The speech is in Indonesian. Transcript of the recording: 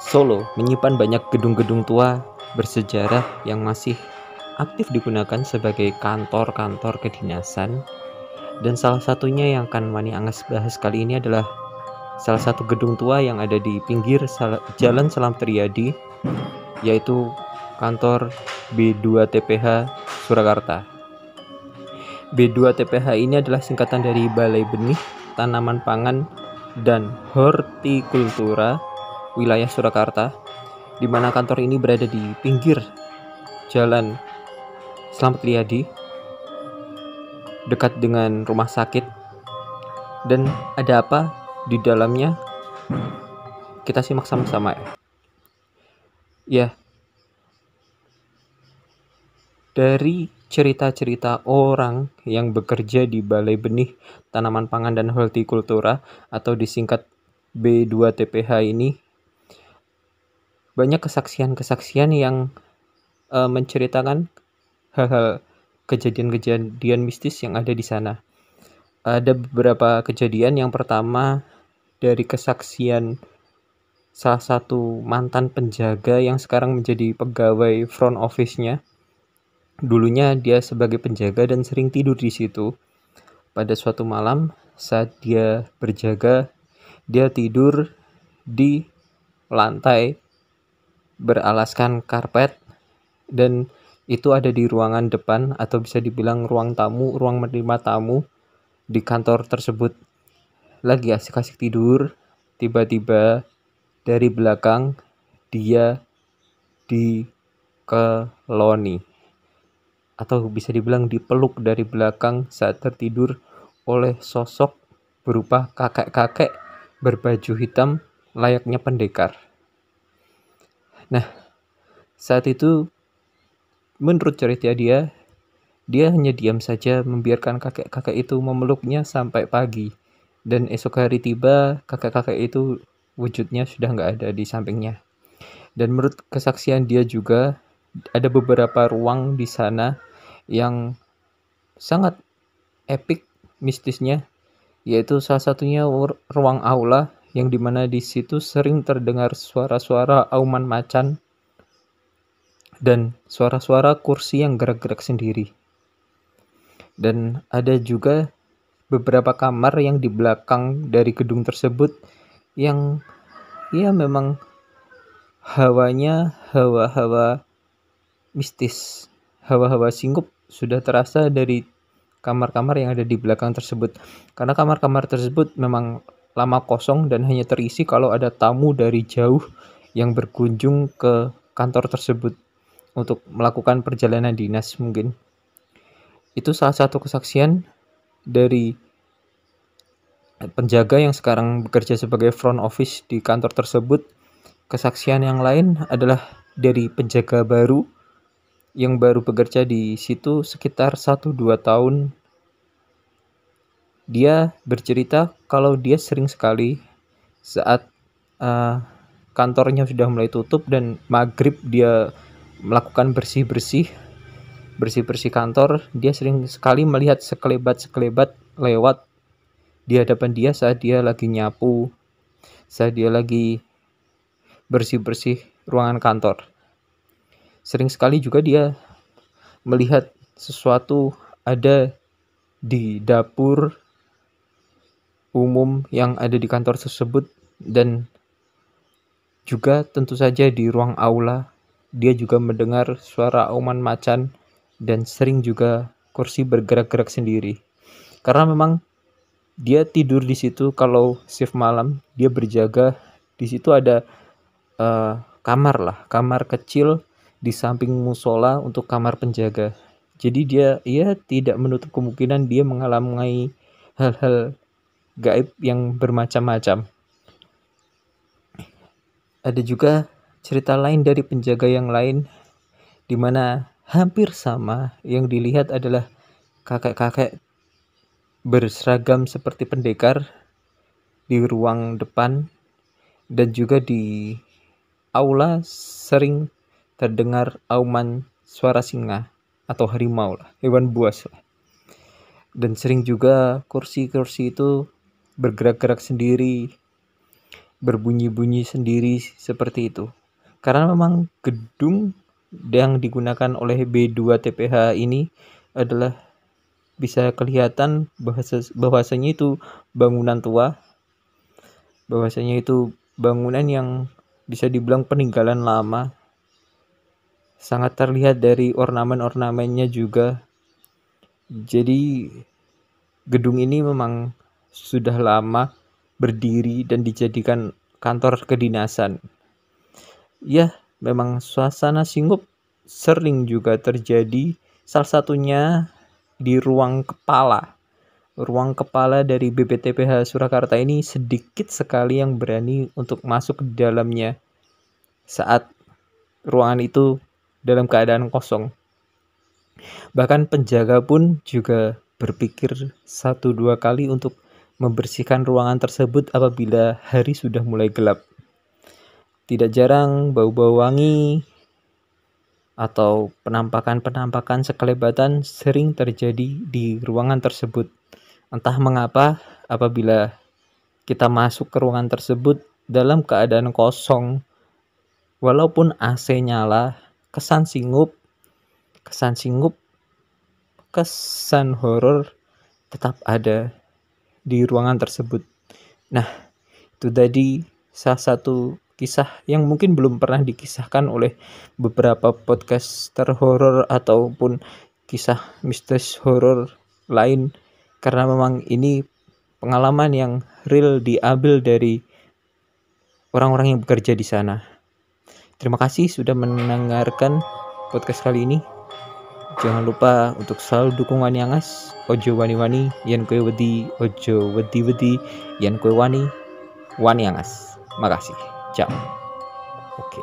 Solo menyimpan banyak gedung-gedung tua bersejarah yang masih aktif digunakan sebagai kantor-kantor kedinasan, dan salah satunya yang akan Wani Angas bahas kali ini adalah salah satu gedung tua yang ada di pinggir Jalan Selamat Riyadi, yaitu kantor B2 TPH Surakarta. B2 TPH ini adalah singkatan dari Balai Benih, Tanaman Pangan, dan Hortikultura wilayah Surakarta, di mana kantor ini berada di pinggir Jalan Selamat Riyadi, dekat dengan rumah sakit. Dan ada apa di dalamnya? Kita simak sama-sama ya. Ya, dari cerita-cerita orang yang bekerja di Balai Benih, Tanaman Pangan, dan Hortikultura atau disingkat B2 TPH ini, banyak kesaksian-kesaksian yang menceritakan hal-hal kejadian-kejadian mistis yang ada di sana. Ada beberapa kejadian. Yang pertama dari kesaksian salah satu mantan penjaga yang sekarang menjadi pegawai front office-nya. Dulunya dia sebagai penjaga dan sering tidur di situ. Pada suatu malam saat dia berjaga, dia tidur di lantai beralaskan karpet, dan itu ada di ruangan depan atau bisa dibilang ruang tamu, ruang menerima tamu di kantor tersebut. Lagi asik-asik tidur, tiba-tiba dari belakang dia dikeloni atau bisa dibilang dipeluk dari belakang saat tertidur oleh sosok berupa kakek-kakek berbaju hitam layaknya pendekar. Nah, saat itu menurut cerita dia hanya diam saja membiarkan kakek-kakek itu memeluknya sampai pagi. Dan esok hari tiba, kakek-kakek itu wujudnya sudah nggak ada di sampingnya. Dan menurut kesaksian dia juga, ada beberapa ruang di sana yang sangat epik mistisnya, yaitu salah satunya ruang aula, yang dimana di situ sering terdengar suara-suara auman macan dan suara-suara kursi yang gerak-gerak sendiri. Dan ada juga beberapa kamar yang di belakang dari gedung tersebut yang ya memang hawanya hawa-hawa mistis, hawa-hawa singgup sudah terasa dari kamar-kamar yang ada di belakang tersebut. Karena kamar-kamar tersebut memang lama kosong dan hanya terisi kalau ada tamu dari jauh yang berkunjung ke kantor tersebut untuk melakukan perjalanan dinas mungkin. Itu salah satu kesaksian dari penjaga yang sekarang bekerja sebagai front office di kantor tersebut. Kesaksian yang lain adalah dari penjaga baru yang baru bekerja di situ sekitar 1-2 tahun. Dia bercerita kalau dia sering sekali saat kantornya sudah mulai tutup dan maghrib dia melakukan bersih-bersih kantor, dia sering sekali melihat sekelebat lewat di hadapan dia saat dia lagi nyapu, saat dia lagi bersih-bersih ruangan kantor. Sering sekali juga dia melihat sesuatu ada di dapur umum yang ada di kantor tersebut, dan juga tentu saja di ruang aula dia juga mendengar suara auman macan dan sering juga kursi bergerak-gerak sendiri. Karena memang dia tidur di situ kalau shift malam, dia berjaga di situ. Ada kamar kecil di samping musola untuk kamar penjaga. Jadi dia tidak menutup kemungkinan dia mengalami hal-hal gaib yang bermacam-macam. Ada juga cerita lain dari penjaga yang lain, di mana hampir sama yang dilihat adalah kakek-kakek berseragam seperti pendekar di ruang depan, dan juga di aula sering terdengar auman suara singa atau harimau lah, hewan buas lah. Dan sering juga kursi-kursi itu bergerak-gerak sendiri. berbunyi-bunyi sendiri seperti itu. Karena memang gedung yang digunakan oleh B2 TPH ini adalah bisa kelihatan bahwasanya itu bangunan tua, bahwasanya itu bangunan yang bisa dibilang peninggalan lama. Sangat terlihat dari ornamen-ornamennya juga. Jadi gedung ini memang sudah lama berdiri dan dijadikan kantor kedinasan. Ya, memang suasana Singup sering juga terjadi, salah satunya di ruang kepala. Ruang kepala dari BPTPH Surakarta ini sedikit sekali yang berani untuk masuk ke dalamnya saat ruangan itu dalam keadaan kosong. Bahkan penjaga pun juga berpikir 1-2 kali untuk membersihkan ruangan tersebut apabila hari sudah mulai gelap. Tidak jarang bau-bau wangi atau penampakan-penampakan sekelebatan sering terjadi di ruangan tersebut. Entah mengapa apabila kita masuk ke ruangan tersebut dalam keadaan kosong, walaupun AC nyala, kesan Singup, kesan horor tetap ada di ruangan tersebut. Nah, itu tadi salah satu kisah yang mungkin belum pernah dikisahkan oleh beberapa podcaster horor ataupun kisah mistis horor lain, karena memang ini pengalaman yang real diambil dari orang-orang yang bekerja di sana. Terima kasih sudah mendengarkan podcast kali ini. Jangan lupa untuk selalu dukung Wani Angas. Ojo wani-wani, yen kowe wedi, ojo wedi-wedi, yen kowe wani. Wani Angas. Makasih. Ciao. Oke.